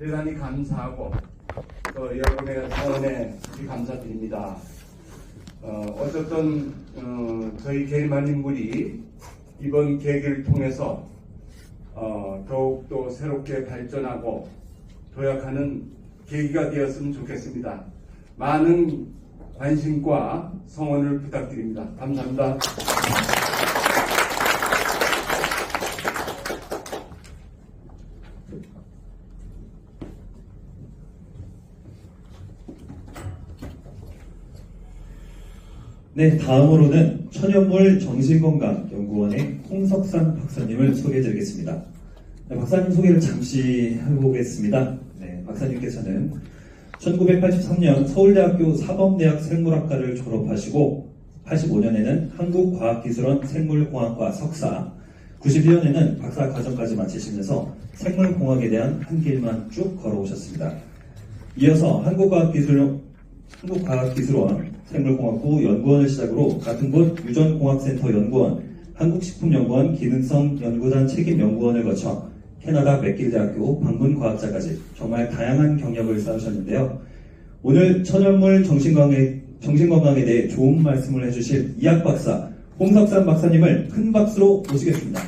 대단히 감사하고 또 여러분의 성원에 감사드립니다. 어쨌든 저희 게르만인물이 이번 계기를 통해서 더욱더 새롭게 발전하고 도약하는 계기가 되었으면 좋겠습니다. 많은 관심과 성원을 부탁드립니다. 감사합니다. 네, 다음으로는 천연물 정신건강연구원의 홍석산 박사님을 소개해드리겠습니다. 네, 박사님 소개를 잠시 해보겠습니다. 네, 박사님께서는 1983년 서울대학교 사범대학 생물학과를 졸업하시고 85년에는 한국과학기술원 생물공학과 석사, 91년에는 박사 과정까지 마치시면서 생물공학에 대한 한 길만 쭉 걸어오셨습니다. 이어서 한국과학기술원 생물공학부 연구원을 시작으로 같은 곳 유전공학센터 연구원, 한국식품연구원 기능성연구단 책임연구원을 거쳐 캐나다 맥길대학교 방문과학자까지 정말 다양한 경력을 쌓으셨는데요. 오늘 천연물 정신건강에 대해 좋은 말씀을 해주실 이학 박사 홍석산 박사님을 큰 박수로 모시겠습니다.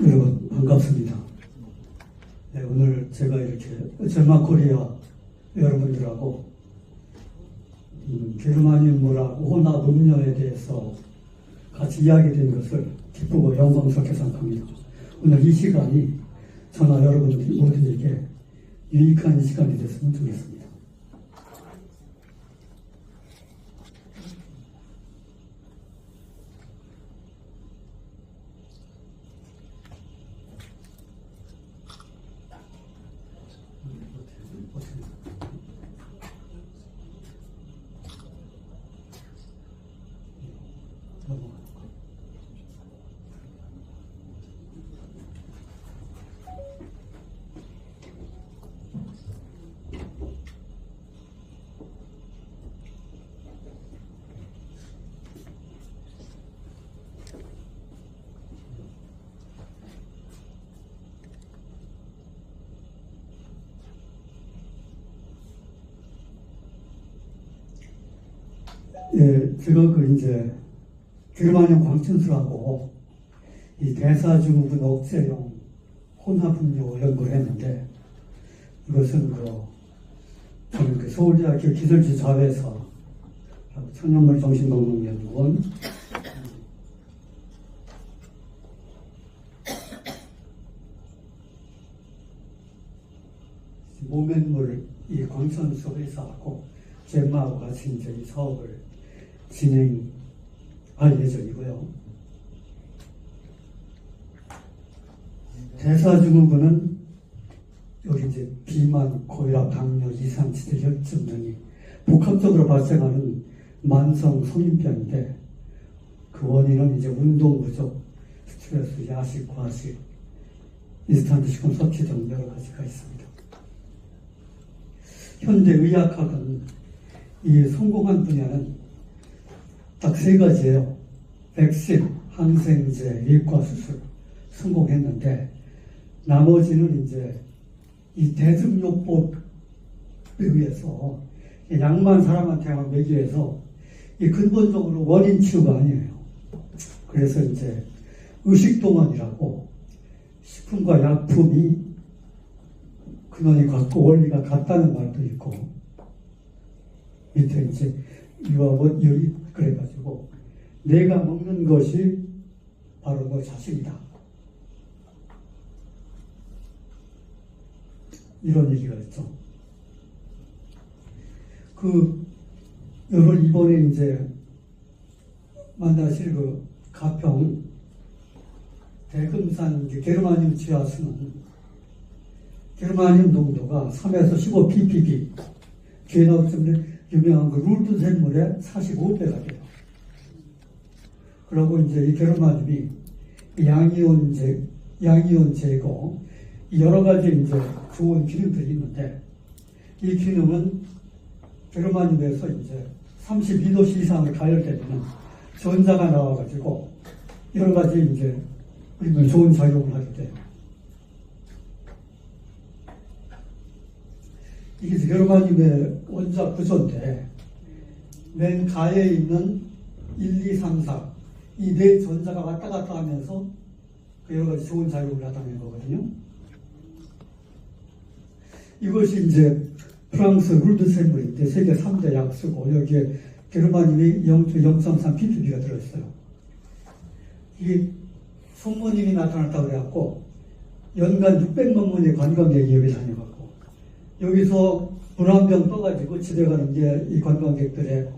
여러분 반갑습니다. 네, 오늘 제가 이렇게 젤마코리아 여러분들하고 게르마늄물하고 혼합 음료에 대해서 같이 이야기된 것을 기쁘고 영광스럽게 생각합니다. 오늘 이 시간이 저나 여러분들 모두에게 유익한 시간이 됐으면 좋겠습니다. 예, 제가 이제 게르마늄 광천수라고 이 대사증후군 억제용 혼합음료 연구를 했는데, 이것은 저는 서울대학교 기술지 자회사 천연물 정신건강연구원 모멘물 이 광천수 회사하고 젠마하고 같이 이제 이 사업을 진행할 예정이고요. 대사증후군은 여기 이제 비만, 고혈압, 당뇨, 이상치대, 혈증 등이 복합적으로 발생하는 만성 성인병인데, 그 원인은 이제 운동 부족, 스트레스, 야식, 과식, 인스턴트 식품 섭취 등 여러 가지가 있습니다. 현대 의학학은 이 성공한 분야는 딱 세 가지예요. 백신, 항생제, 일과 수술 성공했는데, 나머지는 이제 이 대증요법에 의해서 약만 사람한테만 먹이기 위해서 이 근본적으로 원인 치유가 아니에요. 그래서 이제 의식동원이라고 식품과 약품이 근원이 같고 원리가 같다는 말도 있고, 밑에 이제 유아원 유리 그래가지고 내가 먹는 것이 바로 너 자신이다, 이런 얘기가 있죠. 여러분 이번에 이제 만나실 가평 대금산 게르마늄 지하수는 게르마늄 농도가 3에서 15 ppb, 뒤에 나오면 유명한 그 룰든 샘물의 45배가 돼요. 그리고 이제 이 게르마늄이 양이온 제거, 여러 가지 이제 좋은 기능들이 있는데, 이 기능은 게르마늄에서 이제 32도씨 이상을 가열되면 전자가 나와가지고 여러 가지 이제 우리는 좋은 작용을 하게 돼요. 이게 게르마늄의 원자 구조인데, 맨 가에 있는 1, 2, 3, 4, 이 네 전자가 왔다 갔다 하면서 그 여러 가지 좋은 작용을 나타내는 거거든요. 이것이 이제 프랑스 룰드샘물인데 세계 3대 약수고, 여기에 게르마늄이 0.3 ppb가 들어있어요. 이게 손모님이 나타났다고 그래갖고 연간 600만 명의 관광객이 여기 다녀갖고 여기서 물 한 병 떠가지고 집에 가는 게 이 관광객들의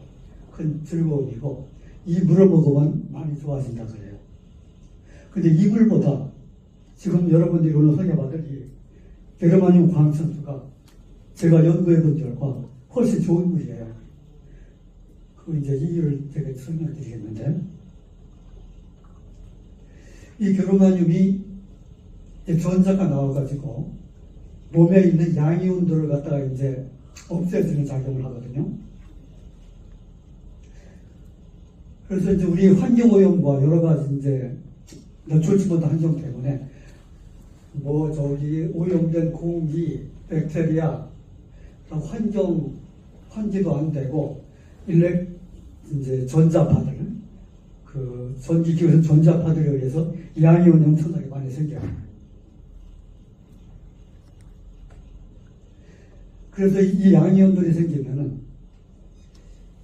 큰 즐거움이고, 이 물을 먹으면 많이 좋아진다 그래요. 근데 이 물보다 지금 여러분들이 오늘 소개받을 이 게르마늄 광천수가 제가 연구해 본 결과 훨씬 좋은 물이에요. 그 이제 이유를 제가 설명해 드리겠는데, 이 게르마늄이 전자가 나와가지고 몸에 있는 양이온들을 갖다가 이제 없애주는 작용을 하거든요. 그래서 이제 우리 환경오염과 여러 가지 이제 좋지 못한 환경 때문에 저기 오염된 공기, 백테리아, 환기도 안 되고 이제 전자파들, 그 전기기에서 전자파들에 의해서 양이온이 엄청나게 많이 생겨요. 그래서 이 양이온들이 생기면은,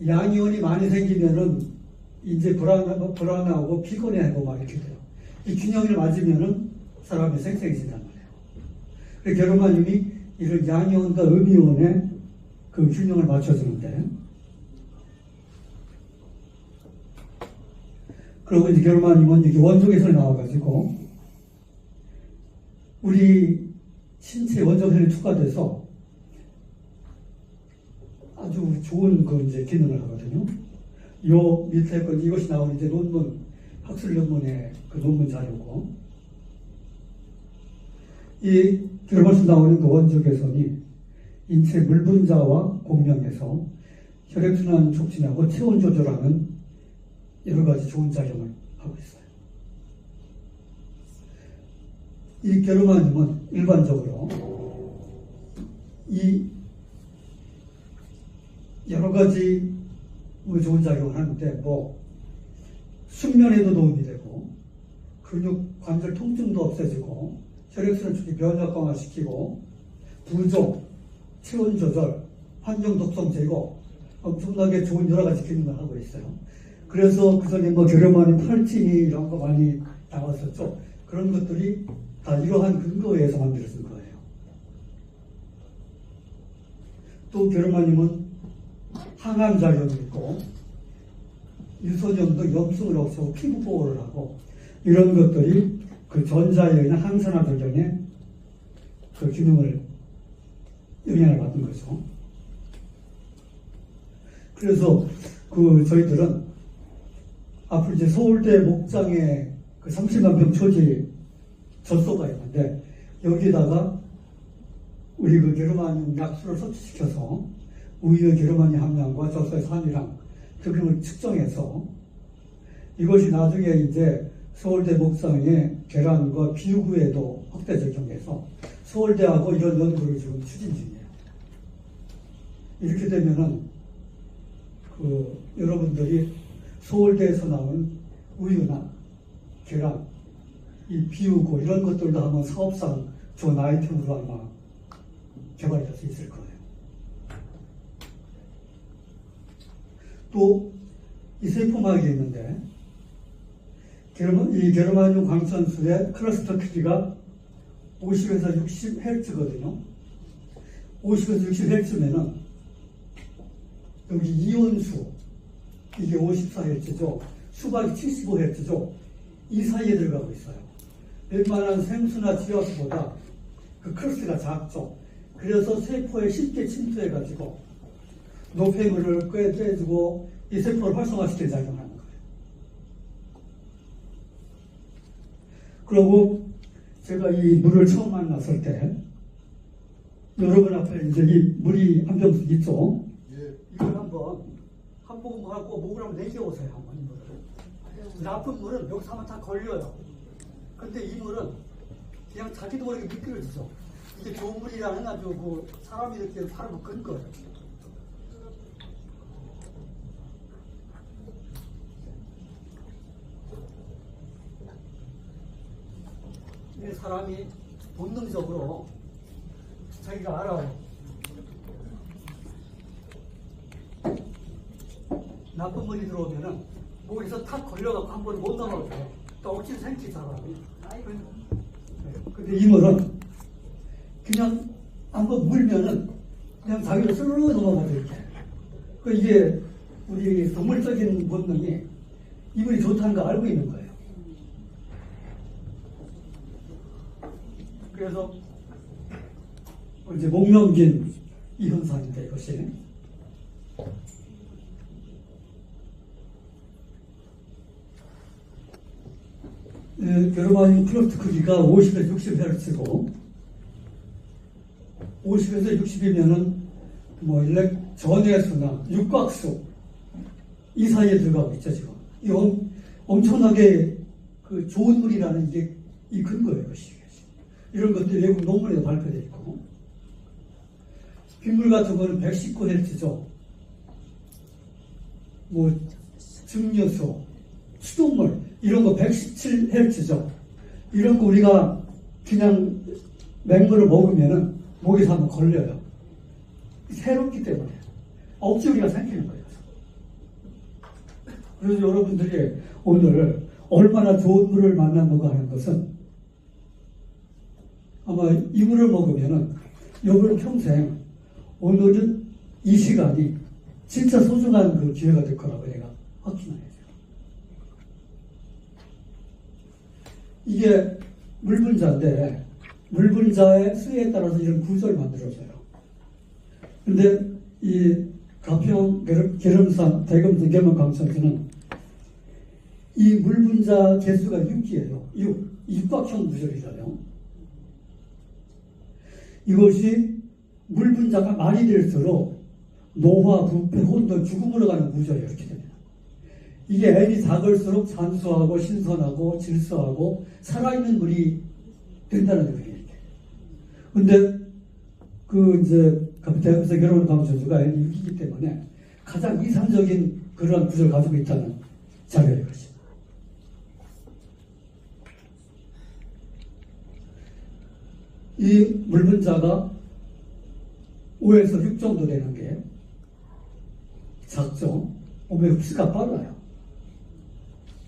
양이온이 많이 생기면은 이제 불안하고 피곤해하고 막 이렇게 돼요. 이 균형을 맞으면은 사람이 생생해진단 말이에요. 그래서 게르마늄이 이런 양이온과 음이온의 그 균형을 맞춰주는데, 그리고 이제 게르마늄은 이게 원적외선이 나와가지고 우리 신체 원적외선이 투과돼서 아주 좋은 그 이제 기능을 하거든요. 요 밑에 건 이것이 나오는 이제 논문, 학술 논문의 그 논문 자료고, 이 게르마늄 나오는 그 원적외선이 인체 물 분자와 공명해서 혈액순환 촉진하고 체온 조절하는 여러 가지 좋은 작용을 하고 있어요. 이 게르마늄은 일반적으로 이 여러 가지 좋은 작용을 하는데, 숙면에도 도움이 되고, 근육 관절 통증도 없애주고, 혈액순환 촉진 면역 강화시키고, 부종, 체온 조절, 환경 독성 제거, 엄청나게 좋은 여러 가지 기능을 하고 있어요. 그래서 그 전에 게르마늄 탈진이 이런 거 많이 나왔었죠. 그런 것들이 다 이러한 근거에 의해서 만들어진 거예요. 또 게르마늄은 항암 작용이 있고, 유소염도 염증을 없애고 피부 보호를 하고, 이런 것들이 그 전자에 의한 항산화 작용에 그 기능을 영향을 받는 거죠. 그래서 저희들은 앞으로 이제 서울대 목장에 그 30만 평 초지 젖소가 있는데, 여기다가 우리 그 게르마늄 약수를 섭취시켜서 우유의 게르마늄 함량과 젖소의 산이랑 그걸 측정해서 이것이 나중에 이제 서울대 목장의 계란과 비유구에도 확대 적용해서 서울대하고 이런 연구를 지금 추진 중이에요. 이렇게 되면은 여러분들이 서울대에서 나온 우유나 계란, 이 비우고 이런 것들도 한번 사업상 좋은 아이템으로 아마 개발이 될 수 있을 거예요. 또 이 세포막이 있는데, 이 게르마늄 광천수의 클러스터 크기가 50에서 60Hz거든요. 50에서 60Hz면은 여기 이온수, 이게 54Hz죠. 수박이 75Hz죠. 이 사이에 들어가고 있어요. 웬만한 생수나 지하수보다 그 그 크로스가 작죠. 그래서 세포에 쉽게 침투해가지고 노폐물을 꿰주고 이 세포를 활성화시키는 작용을 하는 거예요. 그리고 제가 이 물을 처음 만났을 때 여러분 앞에 이제 이 물이 한 병씩 있죠. 이걸 한번 한 모금 하고 목을 한번 내겨오세요. 한번 이 물을. 나쁜 물은 여기서 한번 다 걸려요. 근데 이 물은 그냥 자기도 모르게 미끄러지죠. 이게 좋은 물이라 해가지고 사람이 이렇게 사람을 끈 거예요. 이 사람이 본능적으로 자기가 알아요. 나쁜 물이 들어오면은 목에서 탁 걸려갖고 한 번에 못 넘어가요. 또 억지로 생기 사람이. 근데 이 물은 그냥 한번 물면은 그냥 자기로 스르르 넘어가죠. 이렇게. 이게 우리 동물적인 본능이 이 물이 좋다는 거 알고 있는 거예요. 그래서 이제 목 넘긴 이 현상인데 이것이 여러분 플로트 크기가 50에서 60Hz고 50에서 60이면은 뭐 전해수나 육각수 이 사이에 들어가고 있죠 지금. 이 엄청나게 그 좋은 물이라는 이게 이 근거예요. 이것이. 이런 것들이 외국 논문에도 발표되어 있고 빗물 같은 거는 119Hz죠. 뭐 증류수, 수돗물 이런 거 117Hz죠. 이런 거 우리가 그냥 맹물을 먹으면은 목에서 한번 걸려요. 새롭기 때문에 억지 우리가 생기는 거예요. 그래서 여러분들이 오늘 얼마나 좋은 물을 만나는가 하는 것은 아마 이 물을 먹으면은 여러분 평생 오늘은 이 시간이 진짜 소중한 그 기회가 될 거라고 내가 확신해요. 이게 물분자인데 물분자의 수에 따라서 이런 구조를 만들어져요. 근데 이 가평 계룡산 대금산 계명강천주는 이 물분자 개수가 6이에요. 6박형 구조이잖아요. 이것이 물분자가 많이 될수록 노화, 부패, 혼돈, 죽음으로 가는 구조예요. 이렇게 됩니다. 이게 M이 작을수록 산수하고 신선하고 질소하고 살아있는 물이 된다는 거예요. 근데 그 이제 대금산 계룡강천주가 M이 6이기 때문에 가장 이상적인 그런 구조를 가지고 있다는 자료예요. 이것이. 이 물분자가 5에서 6 정도 되는 게 작죠. 몸의 흡수가 빨라요.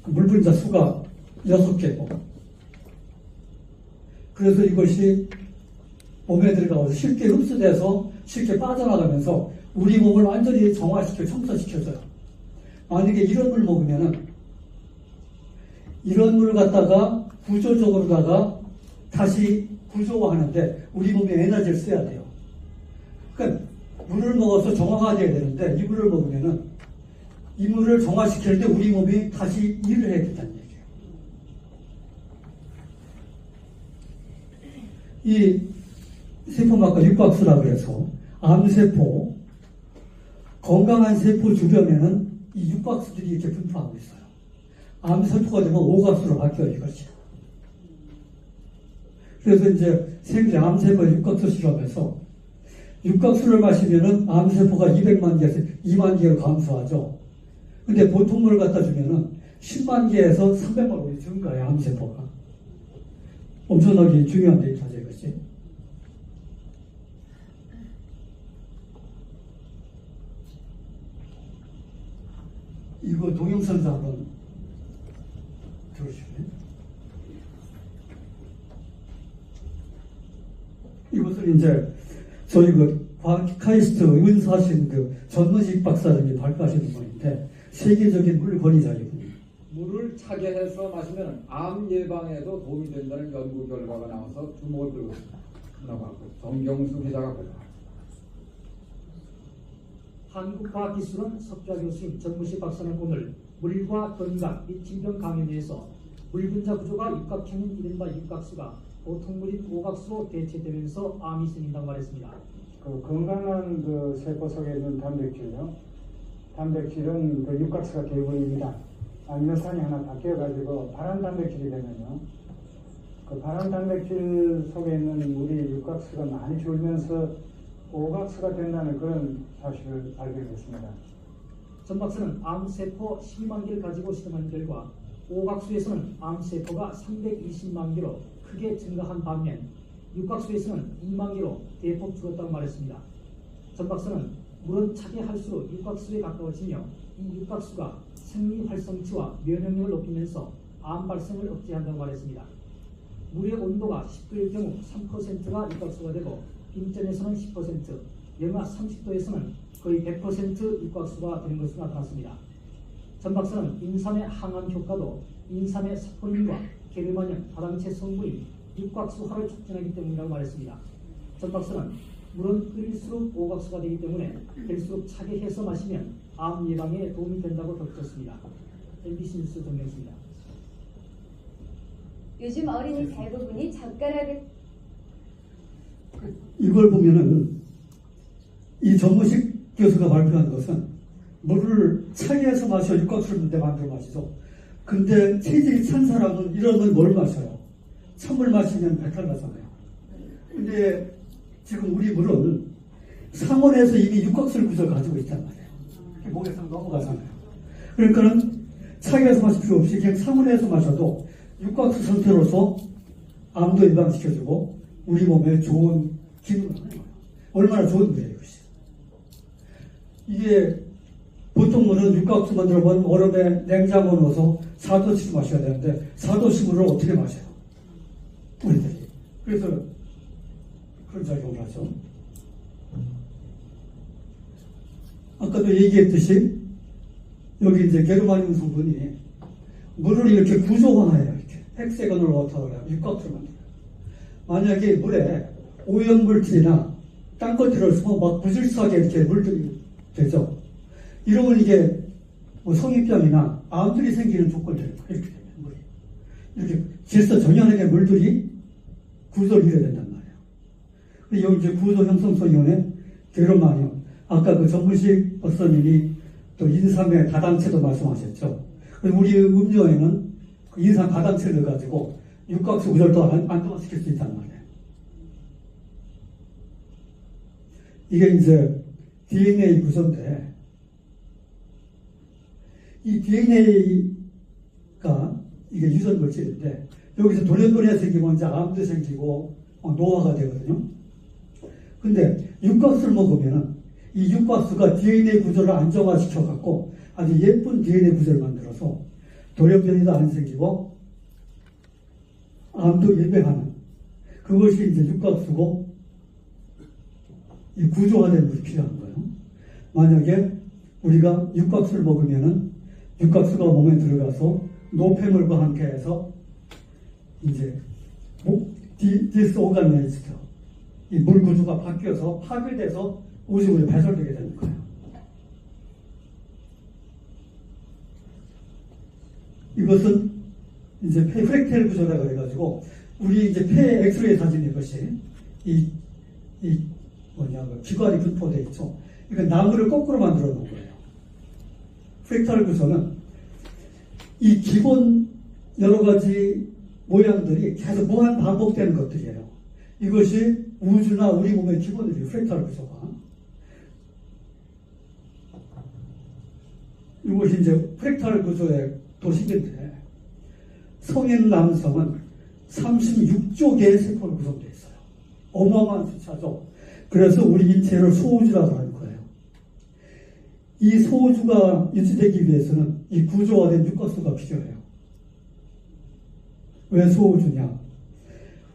그 물분자 수가 6개고. 그래서 이것이 몸에 들어가서 쉽게 흡수돼서 쉽게 빠져나가면서 우리 몸을 완전히 정화시켜 청소시켜줘요. 만약에 이런 물 먹으면은 이런 물을 갖다가 구조적으로다가 다시 구조화하는데 우리 몸에 에너지를 써야 돼요. 그러니까 물을 먹어서 정화가 돼야 되는데 이 물을 먹으면은 이 물을 정화시킬 때 우리 몸이 다시 일을 해야 된다는 얘기예요. 이 세포막과 육박수라 그래서 암세포, 건강한 세포 주변에는 이 육박수들이 이렇게 분포하고 있어요. 암세포가 되면 오각수로 바뀌어요, 이것이. 그래서 이제 생리 암세포 육각수 실험에서 육각수를 마시면은 암세포가 200만 개에서 2만 개로 감소하죠. 근데 보통 물을 갖다 주면은 10만 개에서 300만 개로 증가해요, 암세포가. 엄청나게 중요한 데이터죠, 이것이. 이거 동영상도 한번 들어주시면. 이것은 이제 저희 그 카이스트 은사하신 그 전문직 박사님이 발표하시는 분인데 세계적인 물 권위자이군요. 물을 차게 해서 마시면 암 예방에도 도움이 된다는 연구 결과가 나와서 주목을 끌고 있습니다. 정경수 기자가 보도합니다. 한국과학기술원 석좌 교수인 전무식 박사는 오늘 물과 건강 및 질병 강연에서 물 분자 구조가 육각형인 이른바 육각수가 보통 물인 오각수로 대체되면서 암이 생긴다고 말했습니다. 그 건강한 그 세포 속에 있는 단백질요. 단백질은 그 육각수가 되어버립니다. 아미노산이 하나 바뀌어가지고 파란 단백질이 되면요. 그 파란 단백질 속에 있는 우리 육각수가 많이 줄면서 오각수가 된다는 그런 사실을 발견했습니다. 전 박사는 암세포 12만 개를 가지고 실험한 결과 오각수에서는 암세포가 320만 개로 크게 증가한 반면 육각수에서는 2만 개로 대폭 줄었다고 말했습니다. 전 박사는 물은 차게 할수록 육각수에 가까워지며 이 육각수가 생리 활성치와 면역력을 높이면서 암 발생을 억제한다고 말했습니다. 물의 온도가 10도일 경우 3%가 육각수가 되고 빈전에서는 10%, 영하 30도에서는 거의 100% 육각수가 되는 것으로 나타났습니다. 전 박사는 인삼의 항암 효과도 인삼의 사포닌과 게르마늄, 다당체 성분이 육각수화를 촉진하기 때문이라고 말했습니다. 전 박사는 물은 끓일수록 오각수가 되기 때문에 될수록 차게 해서 마시면 암 예방에 도움이 된다고 덧붙였습니다. MBC 뉴스 정경수입니다. 요즘 어린이 대부분이 젓가락을 이걸 보면은 이 전무식 교수가 발표한 것은 물을 차게 해서 마셔 육각수를 만들어 마시죠. 근데 체질이 찬 사람은 이러면 뭘 마셔요? 찬물 마시면 배탈 나잖아요. 근데 지금 우리 물은 상온에서 이미 육각수를 구조를 가지고 있단 말이에요. 목에서 넘어가잖아요. 그러니까는 차게 해서 마실 필요 없이 그냥 상온에서 마셔도 육각수 상태로서 암도 예방시켜주고 우리 몸에 좋은 기능을 하는 거예요. 얼마나 좋은 거예요, 이것이. 이게 보통 물은 육각수 만들어 본 얼음에 냉장고 넣어서 4도씩 마셔야 되는데 4도씩 물을 어떻게 마셔요? 우리들이. 그래서 그런 작용을 하죠. 아까도 얘기했듯이 여기 이제 게르마늄 성분이 물을 이렇게 구조화해요. 이렇게 헥세건을 워터를 육각수를 만들어요. 만약에 물에 오염물질이나 딴 것들을 쓰면 막 부질수하게 이렇게 물들이 되죠. 이러면 이게 뭐 성인병이나 암들이 생기는 조건들이 이렇게 되면 물이 이렇게 질서 정연하게 물들이 구조를 이뤄야 된단 말이에요. 근데 여기 이제 구조 형성성이온의 게르마늄, 아까 그 전무식 박사님이 또 인삼의 다당체도 말씀하셨죠. 우리 음료에는 그 인삼 다당체를 가지고 육각수 구조를 안정화시킬 수 있단 말이에요. 이게 이제 DNA 구조인데, 이 DNA가 이게 유전 물질인데, 여기서 돌연변이가 생기면 이제 암도 생기고 노화가 되거든요. 근데 육각수를 먹으면은 이 육각수가 DNA 구조를 안정화시켜 갖고 아주 예쁜 DNA 구조를 만들어서 돌연변이도 안 생기고 암도 예방하는 그것이 이제 육각수고 이 구조화된 물이 필요한 거예요. 만약에 우리가 육각수를 먹으면은 육각수가 몸에 들어가서 노폐물과 함께해서 이제 디스오가나이즈드 이 물 구조가 바뀌어서 파괴돼서 우주물이 배설되게 되는 거예요. 이것은 이제 폐 프랙텔 구조라 그래가지고 우리 이제 폐 엑스레이 사진 이것이 이 기관이 분포되어 있죠. 이건 나무를 거꾸로 만들어 놓은 거예요. 프랙탈 구조는 이 기본 여러 가지 모양들이 계속 무한 반복되는 것들이에요. 이것이 우주나 우리 몸의 기본들이에요. 프랙탈 구조가. 이것이 이제 프랙탈 구조의 도식인데 성인 남성은 36조 개의 세포로 구성되어 있어요. 어마어마한 숫자죠. 그래서 우리 인체를 소우주라고 하는 거예요. 이 소우주가 유지되기 위해서는 이 구조화된 육각수가 필요해요. 왜 소우주냐?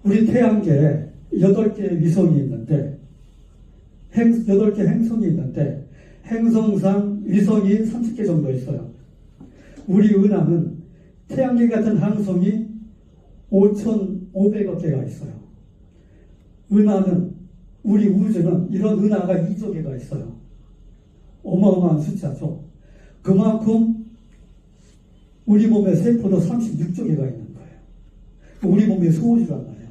우리 태양계에 8개의 위성이 있는데 8개 행성이 있는데 행성상 위성이 30개 정도 있어요. 우리 은하는 태양계 같은 항성이 5,500억 개가 있어요. 은하는, 우리 우주는 이런 은하가 2조 개가 있어요. 어마어마한 숫자죠. 그만큼 우리 몸의 세포도 36조 개가 있는 거예요. 우리 몸의 소우주란 말이에요.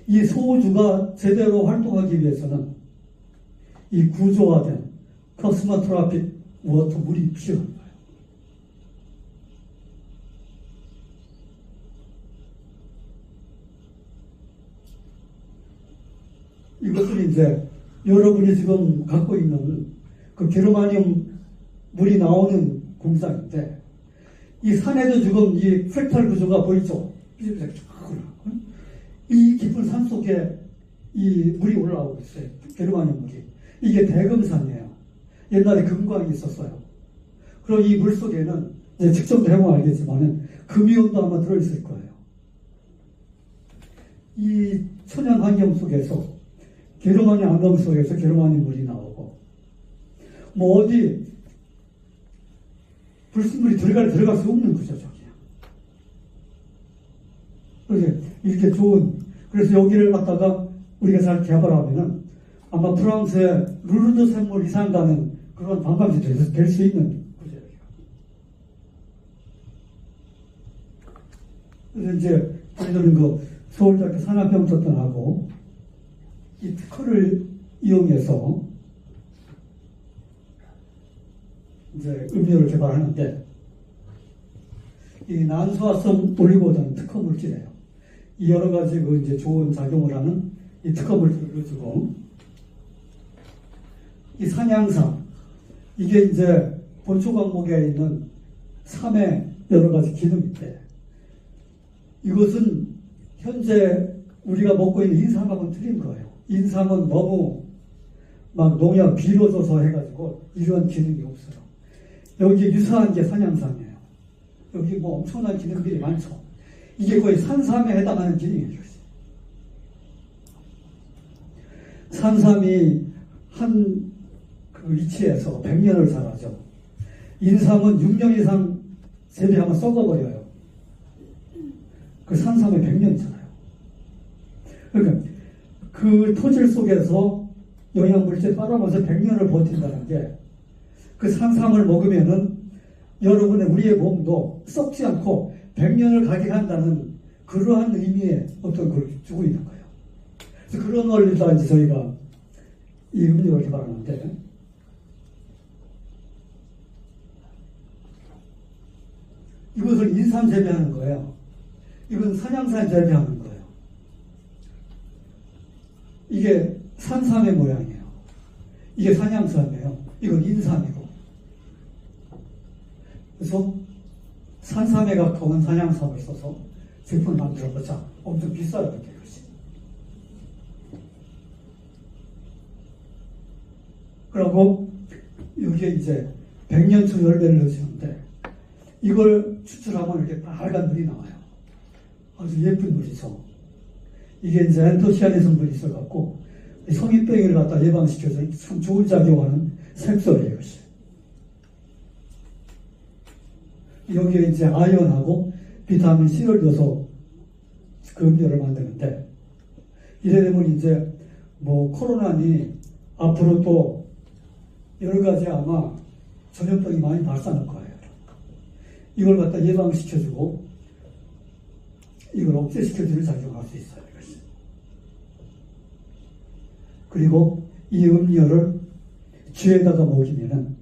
이 소우주가 제대로 활동하기 위해서는 이 구조화된 코스모트로픽 워터 물이 필요한 거예요. 이것은 이제 여러분이 지금 갖고 있는 그 게르마늄 물이 나오는 공장인데, 이 산에도 지금 이 프랙탈 구조가 보이죠? 이 깊은 산 속에 이 물이 올라오고 있어요. 게르마늄 물이. 이게 대금산이에요. 옛날에 금광이 있었어요. 그럼 이 물 속에는 이제 측정도 해보면 알겠지만은 금이온도 아마 들어있을 거예요. 이 천연 환경 속에서 게르마늄 암광 속에서 게르마늄 물이 나오고, 뭐 어디 불순물이 들어갈 수 없는 구조죠. 그래서 이렇게 좋은, 그래서 여기를 갖다가 우리가 잘 개발하면은 아마 프랑스의 루르드 샘물 이상 가는 그런 관광지도 될 수 있는 구조예요. 그래서 이제 저희들은 그 서울대학교 산업병원학원하고 이 특허를 이용해서 이제 음료를 개발하는데, 이 난소화성 올리고당 특허 물질이에요. 이 여러 가지 그 이제 좋은 작용을 하는 이 특허 물질을 주고, 이 산양삼, 이게 이제 본초 과목에 있는 삼의 여러 가지 기능인데, 이것은 현재 우리가 먹고 있는 인삼하고는 틀린 거예요. 인삼은 너무 막 농약 비료 줘서 해가지고 이런 기능이 없어요. 여기 유사한 게 산양삼이에요. 여기 뭐 엄청난 기능들이 많죠. 이게 거의 산삼에 해당하는 기능이에요. 산삼이 한 그 위치에서 100년을 자라죠. 인삼은 6년 이상 재배하면 썩어버려요. 그 산삼에 100년이잖아요. 그러니까 그 토질 속에서 영양물질 빨아먹어서 100년을 버틴다는 게, 그 산삼을 먹으면은 여러분의 우리의 몸도 썩지 않고 100년을 가게 한다는 그러한 의미의 어떤 걸 주고 있는 거예요. 그래서 그런 원리다 이제 저희가 이 음료를 개발하는데, 이것을 인삼 재배하는 거예요. 이건 산양산 재배하는 거예요. 이게 산삼의 모양이에요. 이게 산양삼이에요. 이건 인삼이고. 그래서 산삼에 가까운 산양삼을 써서 제품을 만들어보자. 엄청 비싸요, 이것이. 그리고 여기에 이제 100년초 열매를 넣으시는데, 이걸 추출하면 이렇게 빨간 물이 나와요. 아주 예쁜 물이죠. 이게 이제 엔토시아닌 성분이 있어갖고 성인병을 갖다 예방시켜서 참 좋은 작용하는 색소예요, 이것이. 여기에 이제 아연하고 비타민 C를 넣어서 그 음료를 만드는데, 이래 되면 이제 뭐 코로나니 앞으로 또 여러 가지 아마 전염병이 많이 발생할 거예요. 이걸 갖다 예방시켜주고 이걸 억제시켜주는 작용을 할 수 있어요, 이것이. 그리고 이 음료를 쥐에다가 먹이면은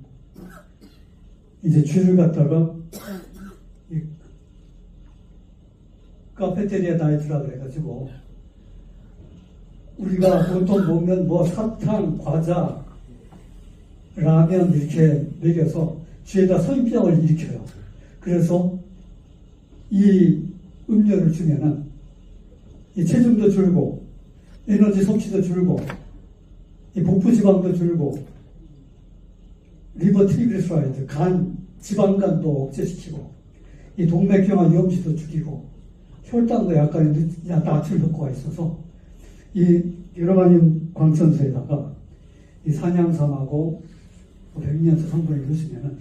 이제 쥐를 갖다가 이 카페테리아 다이어트라 그래가지고 우리가 보통 보면 뭐 사탕, 과자, 라면 이렇게 먹여서 쥐에다 성인병을 일으켜요. 그래서 이 음료를 주면은 이 체중도 줄고 에너지 섭취도 줄고 이 복부지방도 줄고 리버 트리그리서라이드 간 지방간도 억제시키고 이 동맥경화 위험시도 죽이고 혈당도 약간의 낮출 효과가 있어서 이 게르마늄 광천수에다가 이 산양삼하고 100년초 성분을 넣으시면은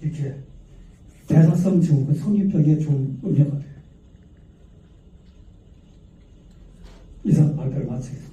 이렇게 대사성 증후군 성인병에 좋은 음료가 돼요. 이상 발표를 마치겠습니다.